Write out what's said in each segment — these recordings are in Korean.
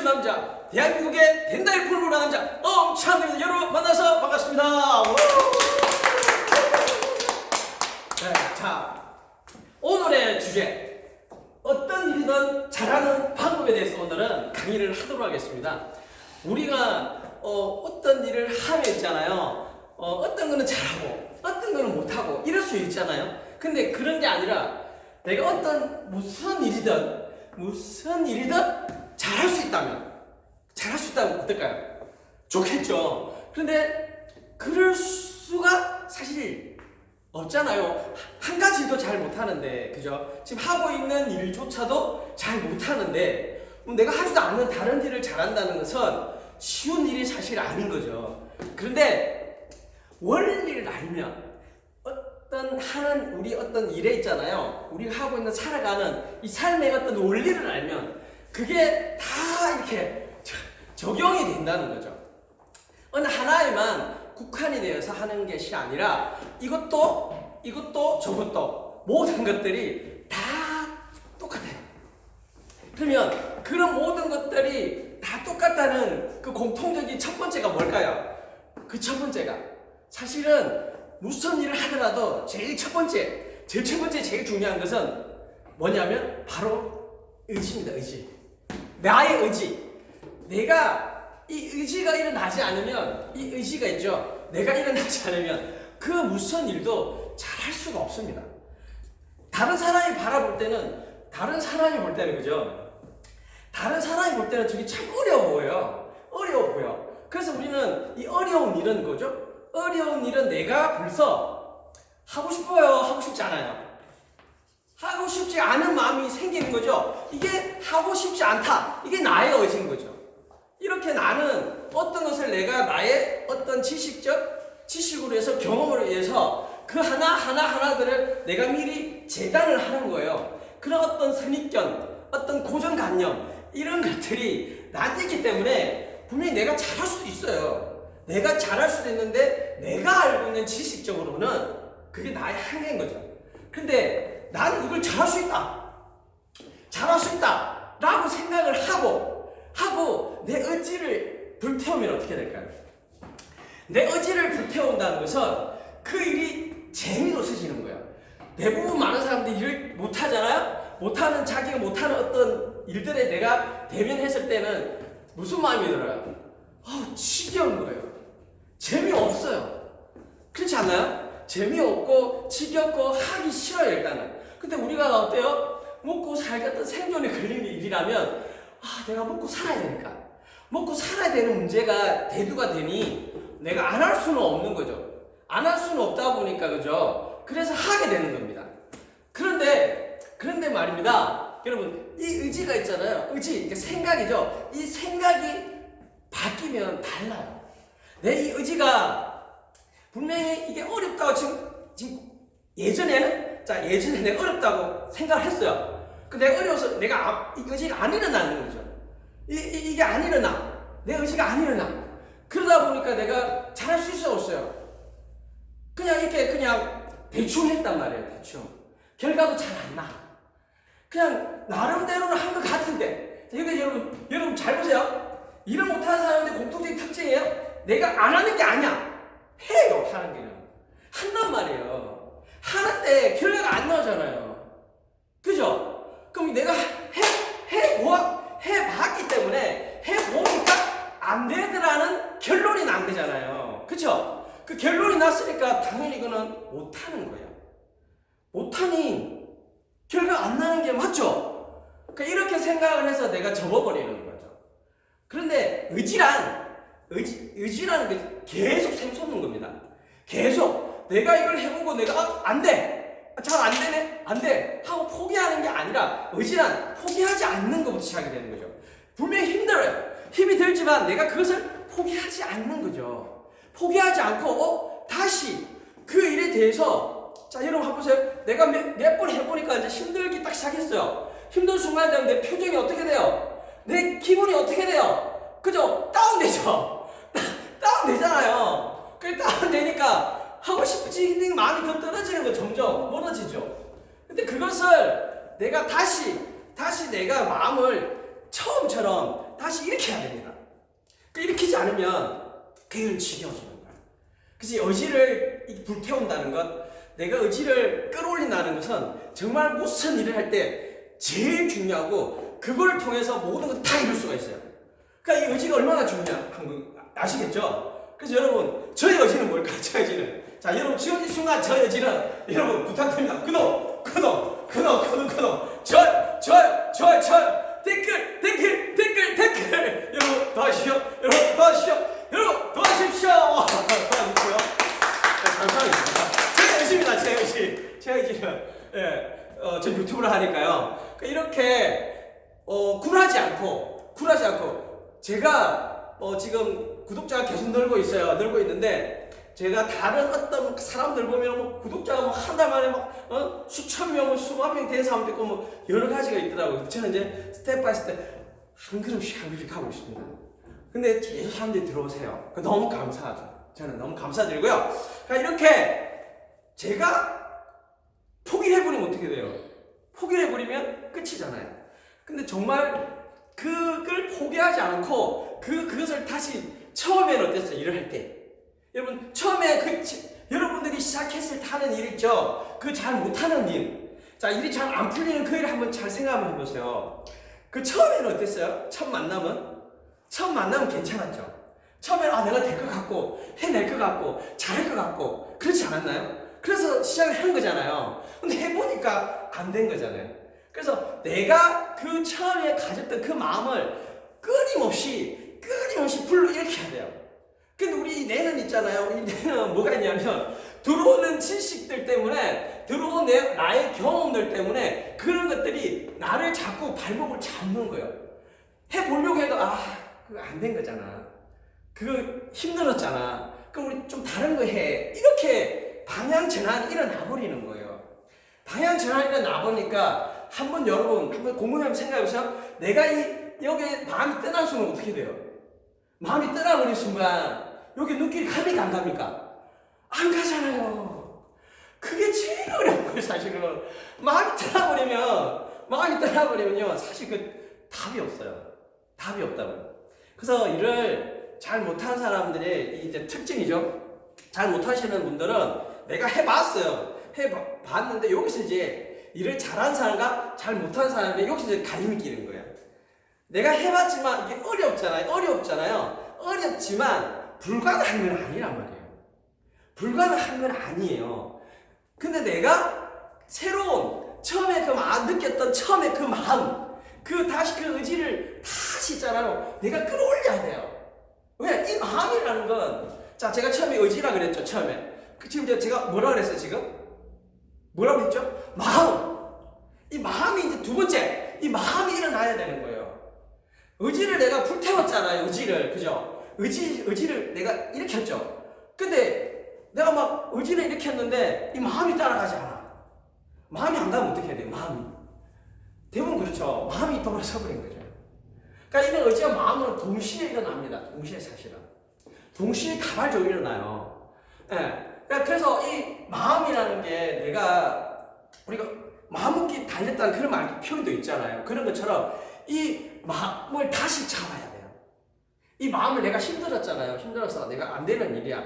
남자, 대한민국의 된다일 풀무라 남자 엄창근 여러분 만나서 반갑습니다. 네, 자, 오늘의 주제, 어떤 일이든 잘하는 방법에 대해서 오늘은 강의를 하도록 하겠습니다. 우리가 어떤 일을 하면 있잖아요. 어떤 거는 잘하고 어떤 거는 못하고 이럴 수 있잖아요. 근데 그런 게 아니라 내가 무슨 일이든 잘할 수 있다면 어떨까요? 좋겠죠. 그런데 그럴 수가 사실 없잖아요. 한 가지 일도 잘 못하는데, 그죠? 지금 하고 있는 일조차도 잘 못하는데 내가 하지도 않는 다른 일을 잘한다는 것은 쉬운 일이 사실 아닌 거죠. 그런데 원리를 알면, 우리 어떤 일에 있잖아요. 우리가 하고 있는 살아가는 이 삶의 어떤 원리를 알면 그게 다 이렇게 적용이 된다는 거죠. 어느 하나에만 국한이 되어서 하는 것이 아니라 이것도 저것도 모든 것들이 다 똑같아요. 그러면 그런 모든 것들이 다 똑같다는 그 공통적인 첫 번째가 뭘까요? 그 첫 번째가 사실은 무슨 일을 하더라도 제일 첫 번째, 제일 중요한 것은 뭐냐면 바로 의지입니다. 의지. 나의 의지. 내가 이 의지가 일어나지 않으면, 이 의지가 있죠. 내가 일어나지 않으면 그 무슨 일도 잘할 수가 없습니다. 다른 사람이 바라볼 때는, 그죠? 다른 사람이 볼 때는 저게 참 어려워 보여. 그래서 우리는 이 어려운 일은 거죠. 어려운 일은 내가 벌써 하고 싶어요? 하고 싶지 않아요? 하고 싶지 않은 마음이 생기는 거죠. 이게 하고 싶지 않다. 이게 나의 의지인 거죠. 이렇게 나는 어떤 것을 내가 나의 어떤 지식으로 해서 경험으로 해서 그 하나하나들을 내가 미리 재단을 하는 거예요. 그런 어떤 선입견, 어떤 고정관념, 이런 것들이 나한테 있기 때문에 분명히 내가 잘할 수도 있어요. 내가 잘할 수도 있는데 내가 알고 있는 지식적으로는 그게 나의 한계인 거죠. 근데 나는 이걸 잘할 수 있다 라고 생각을 하고 내 의지를 불태우면 어떻게 될까요? 내 의지를 불태운다는 것은 그 일이 재미로 서지는 거예요. 대부분 많은 사람들이 일을 못하잖아요. 자기가 못하는 어떤 일들에 내가 대면했을 때는 무슨 마음이 들어요? 지겨운 거예요. 재미없어요. 그렇지 않나요? 재미없고 지겹고 하기 싫어요, 일단은. 근데 우리가 어때요? 먹고 살겠던 생존에 걸리는 일이라면 내가 먹고 살아야 되니까. 먹고 살아야 되는 문제가 대두가 되니 내가 안 할 수는 없는 거죠. 안 할 수는 없다 보니까, 그죠? 그래서 하게 되는 겁니다. 그런데 말입니다. 여러분, 이 의지가 있잖아요. 이게 생각이죠. 이 생각이 바뀌면 달라요. 내 이 의지가 분명히 이게 어렵다고 지금 예전에 내가 어렵다고 생각을 했어요. 내가 어려워서 이 의지가 안 일어나는 거죠. 이게 안 일어나. 내 의지가 안 일어나. 그러다 보니까 내가 잘할 수 있어 없어요. 그냥 대충 했단 말이에요. 대충. 결과도 잘 안 나. 그냥 나름대로는 한 것 같은데. 여러분 잘 보세요. 일을 못하는 사람들의 공통적인 특징이에요. 내가 안 하는 게 아니야. 해요. 하는 게는. 한단 말이에요. 하는데 결과가 안 나오잖아요. 그죠? 그럼 내가 해봤기 때문에 해보니까 안 되더라는 결론이 난 거잖아요. 그죠? 그 결론이 났으니까 당연히 이거는 못하는 거예요. 못하니 결과가 안 나는 게 맞죠? 그러니까 이렇게 생각을 해서 내가 접어버리는 거죠. 그런데 의지라는 게 계속 샘솟는 겁니다. 계속 내가 이걸 해보고 내가 안 돼. 잘 안 되네? 안 돼. 하고 포기하는 게 아니라 의지란 포기하지 않는 것부터 시작이 되는 거죠. 분명히 힘들어요. 힘이 들지만 내가 그것을 포기하지 않는 거죠. 포기하지 않고 다시 그 일에 대해서 여러분 한번 보세요. 내가 몇 번 해보니까 이제 힘들기 딱 시작했어요. 힘든 순간에 되면 내 표정이 어떻게 돼요? 내 기분이 어떻게 돼요? 그죠? 다운되죠? 다운되잖아요. 그래 다운되니까 하고 싶어지는 마음이 더 떨어지는 거, 점점 멀어지죠. 근데 그것을 내가 다시 내가 마음을 처음처럼 다시 일으켜야 됩니다. 그 일으키지 않으면 그건 지겨워지는 거야. 그래서 의지를 불태운다는 것, 내가 의지를 끌어올린다는 것은 정말 무슨 일을 할 때 제일 중요하고 그걸 통해서 모든 걸 다 이룰 수가 있어요. 그러니까 이 의지가 얼마나 중요한 거 아시겠죠? 그래서 여러분, 저의 의지는 뭘까요? 저의 의지는. 자, 여러분, 지금 이 순간 저의 의지는 여러분 부탁드립니다. 구독, 좋아요, 댓글. 여러분 도와주십시오. 여러분 도와주십시오. 도와주십시오. 감사합니다. 제 의지는 저 유튜브를 하니까요. 그러니까 이렇게 굴하지 않고 제가 지금 구독자가 계속 늘고 있는데 제가 다른 어떤 사람들 보면 구독자가 한 달 만에 수천 명, 수만 명 된 사람도 있고 여러 가지가 있더라고요. 저는 이제 스텝 바이 스텝 한 걸음씩 하고 있습니다. 근데 계속 사람들이 들어오세요. 너무 감사하죠. 저는 너무 감사드리고요. 그러니까 이렇게 제가 포기를 해버리면 어떻게 돼요? 포기를 해버리면 끝이잖아요. 근데 정말 그걸 포기하지 않고 그것을 다시 처음에는 어땠어요? 일을 할 때. 여러분, 처음에 여러분들이 시작했을 때 하는 일 있죠? 그 잘 못하는 일. 자, 일이 잘 안 풀리는 그 일을 한번 잘 생각 한번 해보세요. 그 처음에는 어땠어요? 첫 만남은 괜찮았죠? 처음에는 내가 될 것 같고, 해낼 것 같고, 잘할 것 같고, 그렇지 않았나요? 그래서 시작을 한 거잖아요. 근데 해보니까 안 된 거잖아요. 그래서 내가 그 처음에 가졌던 그 마음을 끊임없이 불러일으켜야 돼요. 근데 우리 뇌는 있잖아요. 이 뇌는 뭐가 있냐면 들어오는 지식들 때문에 들어온 나의 경험들 때문에 그런 것들이 나를 자꾸 발목을 잡는 거예요. 해보려고 해도 그거 안 된 거잖아. 그거 힘들었잖아. 그럼 우리 좀 다른 거 해. 이렇게 방향 전환이 일어나 버리는 거예요. 방향 전환이 일어나 보니까 여러분 한번 곰곰이 생각해 보세요. 내가 여기에 마음이 떠난 순간 어떻게 돼요? 마음이 떠나버린 순간 여기 눈길이 갑니까 안 갑니까? 안 가잖아요. 그게 제일 어려운 거예요. 사실은 마음이 떠나버리면요 사실 그 답이 없어요. 답이 없다고요. 그래서 일을 잘 못하는 사람들의 이제 특징이죠. 잘 못하시는 분들은 내가 해봤는데 여기서 이제 일을 잘하는 사람과 잘 못하는 사람이 여기서 이제 갈림이 끼는 거예요. 내가 해봤지만 이게 어렵잖아요. 어렵지만 불가능한 건 아니란 말이에요. 불가능한 건 아니에요. 근데 내가 새로운 처음에 느꼈던 처음에 그 마음, 다시 그 의지를 다시 있잖아요. 내가 끌어올려야 돼요. 왜? 이 마음이라는 건, 자, 제가 처음에 의지라 그랬죠. 지금 제가 뭐라 그랬어요, 지금? 뭐라고 했죠? 마음. 이 마음이 이제 두 번째, 이 마음이 일어나야 되는 거예요. 의지를 내가 불태웠잖아요, 그죠? 의지를 내가 일으켰죠. 근데 내가 막 의지를 일으켰는데 이 마음이 따라가지 않아. 마음이 안 가면 어떻게 해야 돼요, 마음이? 대부분 그렇죠. 마음이 돌아서 버린 거죠. 그러니까 이런 의지와 마음은 동시에 일어납니다. 동시에 다발적으로 일어나요. 그래서 이 마음이라는 게 우리가 마음먹기 달렸다는 그런 표현도 있잖아요. 그런 것처럼 이 마음을 다시 잡아야 돼요. 이 마음을 내가 힘들었잖아요. 힘들어서 내가 안 되는 일이야.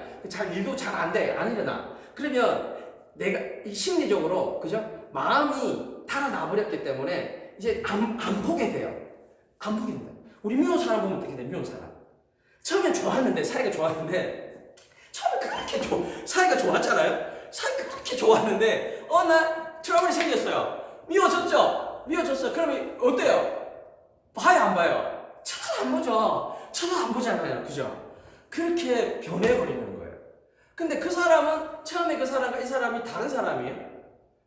일도 잘 안 돼. 안 일어나. 그러면 내가 심리적으로, 그죠? 마음이 달아나 버렸기 때문에 이제 안 보게 돼요. 안 보게 된다. 우리 미운 사람 보면 어떻게 돼? 미운 사람. 처음엔 사이가 좋았는데, 사이가 좋았잖아요? 사이가 그렇게 좋았는데, 어느 날 트러블이 생겼어요. 미워졌죠? 그러면 어때요? 봐요, 안 봐요? 쳐다도 안 보잖아요. 그죠? 그렇게 변해버리는 거예요. 근데 그 사람은, 처음에 그 사람과 이 사람이 다른 사람이에요?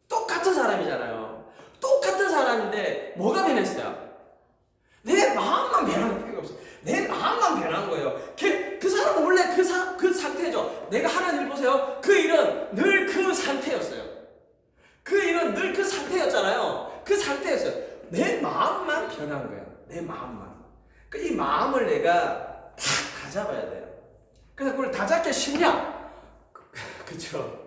똑같은 사람이잖아요. 똑같은 사람인데, 뭐가 변했어요? 내 마음만 변한 필요가 없어요. 내 마음만 변한 거예요. 그 사람은 원래 그 상태죠. 내가 하는 일 보세요. 그 일은 늘 그 상태였어요. 그 일은 늘 그 상태였잖아요. 그 상태였어요. 내 마음만 변한 거예요. 내 마음만. 이 마음을 내가 다 잡아야 돼요. 그래서 그걸 다 잡기 쉽냐? 그쵸?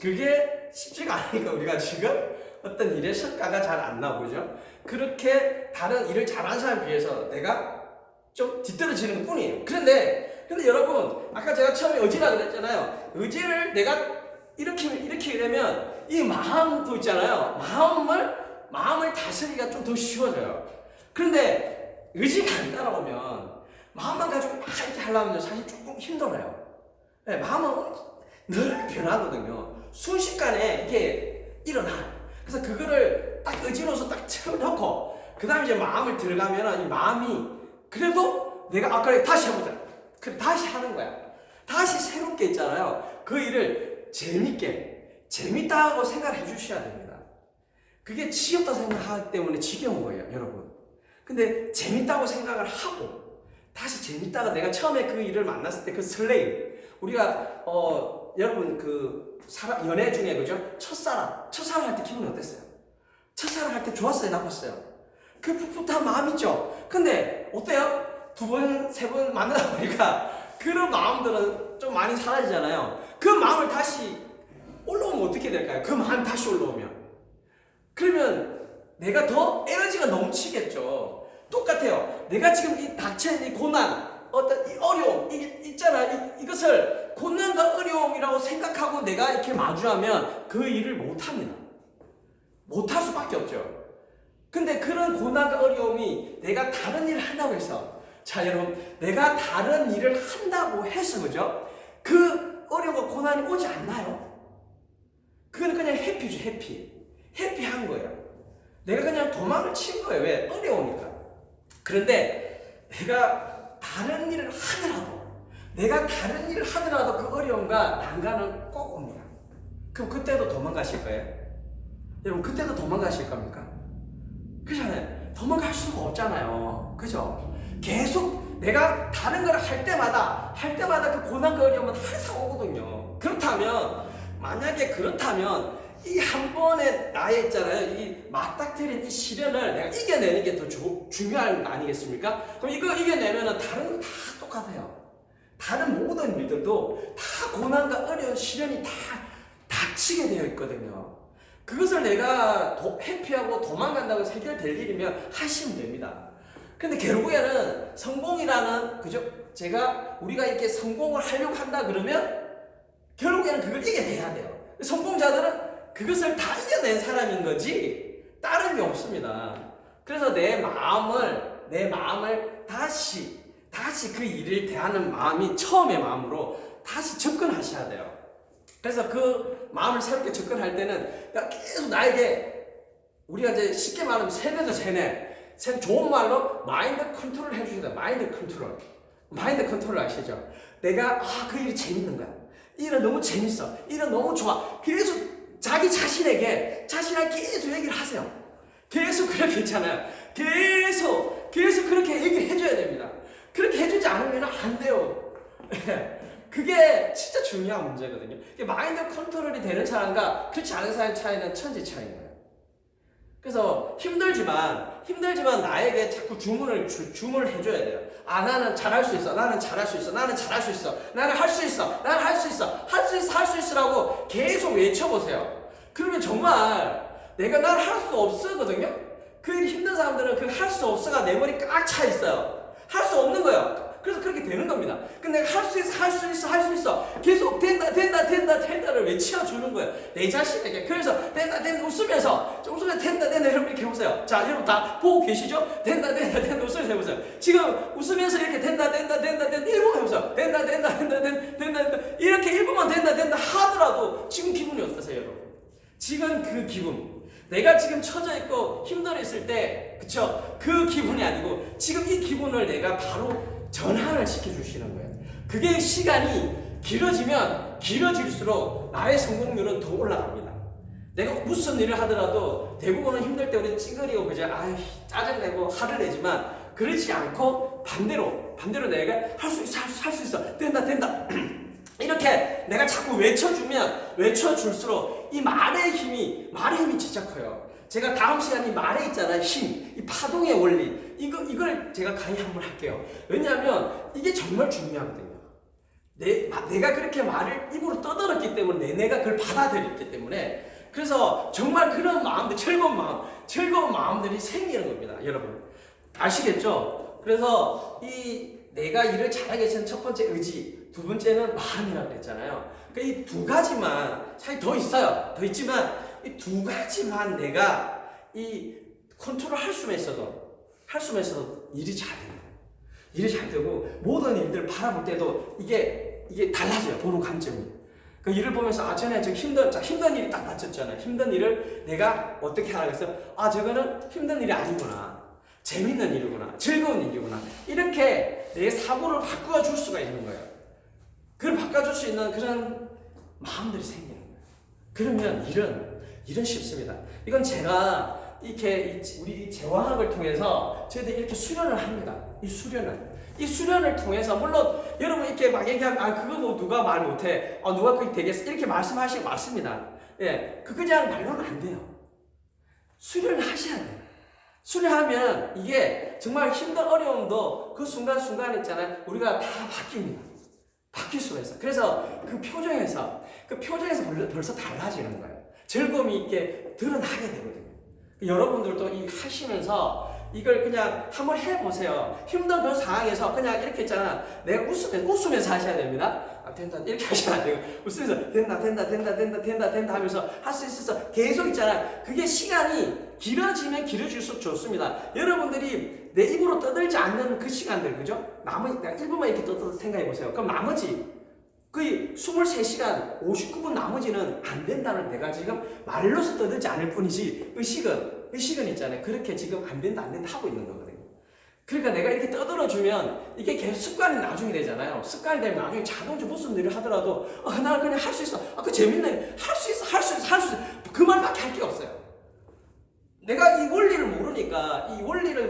그게 쉽지가 않으니까 우리가 지금 어떤 일의 성과가 잘 안 나오죠. 그렇게 다른 일을 잘하는 사람에 비해서 내가 좀 뒤떨어지는 것 뿐이에요. 근데 여러분, 아까 제가 처음에 의지라 그랬잖아요. 의지를 내가 일으키려면 이 마음도 있잖아요. 마음을 다스리기가 좀 더 쉬워져요. 그런데 의지가 안 따라오면 마음만 가지고 막 이렇게 하려면 사실 조금 힘들어요. 네, 마음은 늘 변하거든요. 순식간에 이게 일어나. 그래서 그거를 딱 의지로서 딱 채워놓고 그 다음에 이제 마음을 들어가면 이 마음이 그래도 내가 아까 다시 해보자. 그래 다시 하는 거야. 다시 새롭게 있잖아요. 그 일을 재밌다고 생각을 해주셔야 됩니다. 그게 지겹다 생각하기 때문에 지겨운 거예요, 여러분. 근데 재밌다고 생각을 하고 다시 재밌다가 내가 처음에 그 일을 만났을 때 그 설레임. 우리가 여러분 그 연애 중에 그죠? 첫사랑 할 때 기분이 어땠어요? 첫사랑 할 때 좋았어요, 나빴어요? 그 풋풋한 마음 있죠? 근데 어때요? 두 번, 세 번 만나다 보니까 그런 마음들은 좀 많이 사라지잖아요. 그 마음을 다시 올라오면 어떻게 될까요? 그 마음이 다시 올라오면 그러면 내가 더 에너지가 넘치겠죠. 똑같아요. 내가 지금 이 닥쳐있는 이 고난, 어떤 이 어려움, 이게 있잖아. 이것을 고난과 어려움이라고 생각하고 내가 이렇게 마주하면 그 일을 못합니다. 못할 수밖에 없죠. 근데 그런 고난과 어려움이 내가 다른 일을 한다고 해서, 자 여러분, 내가 다른 일을 한다고 해서 그죠? 그 어려움과 고난이 오지 않나요? 그건 그냥 해피죠, 해피한 거예요. 내가 그냥 도망을 친 거예요. 왜? 어려우니까. 그런데 내가 다른 일을 하더라도 그 어려움과 난관은 꼭 옵니다. 그럼 그때도 도망가실 거예요? 여러분, 그때도 도망가실 겁니까? 그렇잖아요. 도망갈 수가 없잖아요. 그죠? 계속 내가 다른 걸 할 때마다 그 고난과 어려움은 항상 오거든요. 만약에 그렇다면 이 한 번에 나에 있잖아요. 이 맞닥뜨린 이 시련을 내가 이겨내는 게 더 중요한 거 아니겠습니까? 그럼 이거 이겨내면 다른 거 다 똑같아요. 다른 모든 일들도 다 고난과 어려운 시련이 다 닥치게 되어 있거든요. 그것을 내가 회피하고 도망간다고 해서 해결될 일이면 하시면 됩니다. 근데 결국에는 성공이라는, 그죠? 우리가 이렇게 성공을 하려고 한다 그러면 결국에는 그걸 이겨내야 돼요. 성공자들은 그것을 다 이겨낸 사람인 거지 다름이 없습니다. 그래서 내 마음을 다시 그 일을 대하는 마음이 처음의 마음으로 다시 접근하셔야 돼요. 그래서 그 마음을 새롭게 접근할 때는 계속 나에게, 우리가 이제 쉽게 말하면 세뇌죠, 세뇌. 좋은 말로 마인드 컨트롤 해주셔야 돼요. 마인드 컨트롤 아시죠? 내가 그 일이 재밌는 거야. 이 일은 너무 재밌어. 이 일은 너무 좋아. 계속 자기 자신에게 계속 얘기를 하세요. 계속 그렇게 있잖아요. 계속 그렇게 얘기를 해줘야 됩니다. 그렇게 해주지 않으면 안 돼요. 그게 진짜 중요한 문제거든요. 마인드 컨트롤이 되는 사람과 그렇지 않은 사람의 차이는 천지 차이인 거예요. 그래서 힘들지만 나에게 자꾸 주문을 해줘야 돼요. 나는 잘할 수 있어. 나는 잘할 수 있어. 나는 잘할 수 있어. 나는 할 수 있어. 나는 할 수 있어. 할 수 있어라고 계속 외쳐보세요. 그러면 정말 내가 난 할 수 없거든요. 그 일이 힘든 사람들은 그 할 수 없어가 내 머리 꽉 차 있어요. 할 수 없는 거예요. 그래서 그렇게 되는 겁니다. 근데 내가 할 수 있어. 계속 된다를 외쳐주는 거예요. 내 자신에게. 그래서 된다, 웃으면서 된다, 여러분 이렇게 해보세요. 자, 여러분 다 보고 계시죠? 된다, 웃으면서 해보세요. 지금 웃으면서 이렇게 된다, 1분 해보세요. 된다. 이렇게 1분만 된다 하더라도 지금 기분이 어떠세요, 여러분? 지금 그 기분. 내가 지금 처져 있고 힘들어 있을 때, 그쵸? 그 기분이 아니고 지금 이 기분을 내가 바로 전환을 시켜주시는 거예요. 그게 시간이 길어지면 길어질수록 나의 성공률은 더 올라갑니다. 내가 무슨 일을 하더라도 대부분은 힘들 때 우리 찡그리고 그저 짜증내고 화를 내지만 그렇지 않고 반대로 내가 할 수 있어. 된다. 이렇게 내가 자꾸 외쳐줄수록 이 말의 힘이 진짜 커요. 제가 다음 시간에 말에 있잖아요. 힘, 이 파동의 원리. 이걸 제가 강의 한번 할게요. 왜냐하면 이게 정말 중요하거든요. 내가 그렇게 말을 입으로 떠들었기 때문에 내가 그걸 받아들였기 때문에 그래서 정말 그런 마음들, 즐거운 마음들이 생기는 겁니다. 여러분. 아시겠죠? 그래서 이 내가 일을 잘하게 위해서는 첫 번째 의지, 두 번째는 마음이라고 했잖아요. 그러니까 이 두 가지만, 사실 더 있어요. 더 있지만 이 두 가지만 내가 이 컨트롤 할 수만 있어도 일이 잘 됩니다. 일이 잘 되고 모든 일들 바라볼 때도 이게 달라져요. 보는 관점이. 그 일을 보면서 전에 저 힘든 일이 딱 맞췄잖아요. 힘든 일을 내가 어떻게 하라고 했어요? 저거는 힘든 일이 아니구나. 재밌는 일이구나. 즐거운 일이구나. 이렇게 내 사고를 바꿔줄 수가 있는 거예요. 그걸 바꿔줄 수 있는 그런 마음들이 생기는 거예요. 그러면 일은 쉽습니다. 이건 제가 이렇게 우리 재화학을 통해서 저희들이 이렇게 수련을 합니다. 이 수련을 통해서 물론 여러분 이렇게 막 얘기하면 그거 뭐 누가 말 못해, 누가 그게 되겠어 이렇게 말씀하시고 맞습니다. 예, 그냥 말로는 안 돼요. 수련을 하셔야 돼요. 수련하면 이게 정말 힘든 어려움도 그 순간순간 있잖아요. 우리가 다 바뀝니다. 바뀔 수가 있어. 그래서 그 표정에서 벌써 달라지는 거예요. 즐거움이 있게 드러나게 되거든요. 여러분들도 이 하시면서 이걸 그냥 한번 해보세요. 힘든 그런 상황에서 그냥 이렇게 있잖아. 내가 웃으면서 하셔야 됩니다. 된다. 이렇게 하시면 안 되고. 웃으면서 된다 하면서 할 수 있어서 계속 있잖아. 그게 시간이 길어지면 길어질수록 좋습니다. 여러분들이 내 입으로 떠들지 않는 그 시간들, 그죠? 나머지, 내가 1분만 이렇게 떠들어서 생각해 보세요. 그럼 나머지, 거의 23시간, 59분 나머지는 안 된다는 내가 지금 말로서 떠들지 않을 뿐이지, 의식은 있잖아요. 그렇게 지금 안 된다 하고 있는 거거든요. 그러니까 내가 이렇게 떠들어주면 이게 계속 습관이 나중에 되잖아요. 습관이 되면 나중에 자동적으로 무슨 일을 하더라도 나는 그냥 할 수 있어. 그 재밌네. 할 수 있어. 그 말밖에 할 게 없어요. 내가 이 원리를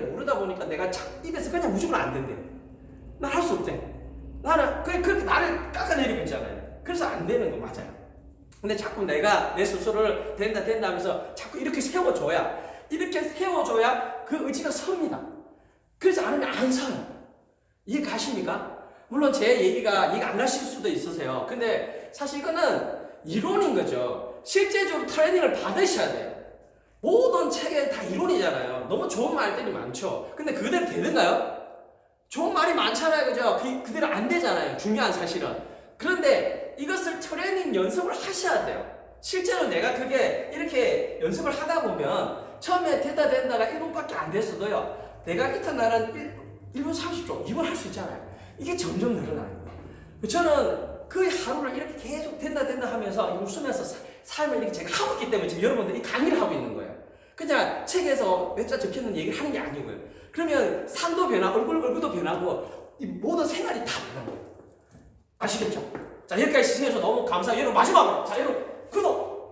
모르다 보니까 내가 입에서 그냥 무조건 안 된대. 난 할 수 없대. 나는 그렇게 나를 깎아내리고 있잖아요. 그래서 안 되는 거 맞아요. 근데 자꾸 내가 내 스스로를 된다 하면서 자꾸 이렇게 세워줘야 그 의지가 섭니다. 그렇지 않으면 안 서요. 이해 가십니까? 물론 제 얘기가 이해가 안 가실 수도 있으세요. 근데 사실 이거는 이론인 거죠. 실제적으로 트레이닝을 받으셔야 돼요. 모든 책에 다 이론이잖아요. 너무 좋은 말들이 많죠. 근데 그대로 되는가요? 좋은 말이 많잖아요. 그죠? 그대로 안 되잖아요. 중요한 사실은. 그런데 이것을 트레이닝 연습을 하셔야 돼요. 실제로 내가 그게 이렇게 연습을 하다 보면 처음에 된다가 1분밖에 안 됐어도요. 내가 이튿날은 1분 30초, 2분 할 수 있잖아요. 이게 점점 늘어나는 거예요. 저는 그 하루를 이렇게 계속 된다 하면서 웃으면서 삶을 이렇게 제가 하고 있기 때문에 지금 여러분들이 강의를 하고 있는 거예요. 그냥 책에서 몇 자 적혀있는 얘기를 하는 게 아니고요. 그러면 삶도 변하고 얼굴도 변하고 이 모든 생활이 다 변하는 거예요. 아시겠죠? 자, 여기까지 시청해주셔서 너무 감사해요. 여러분 마지막으로 자, 여러분 구독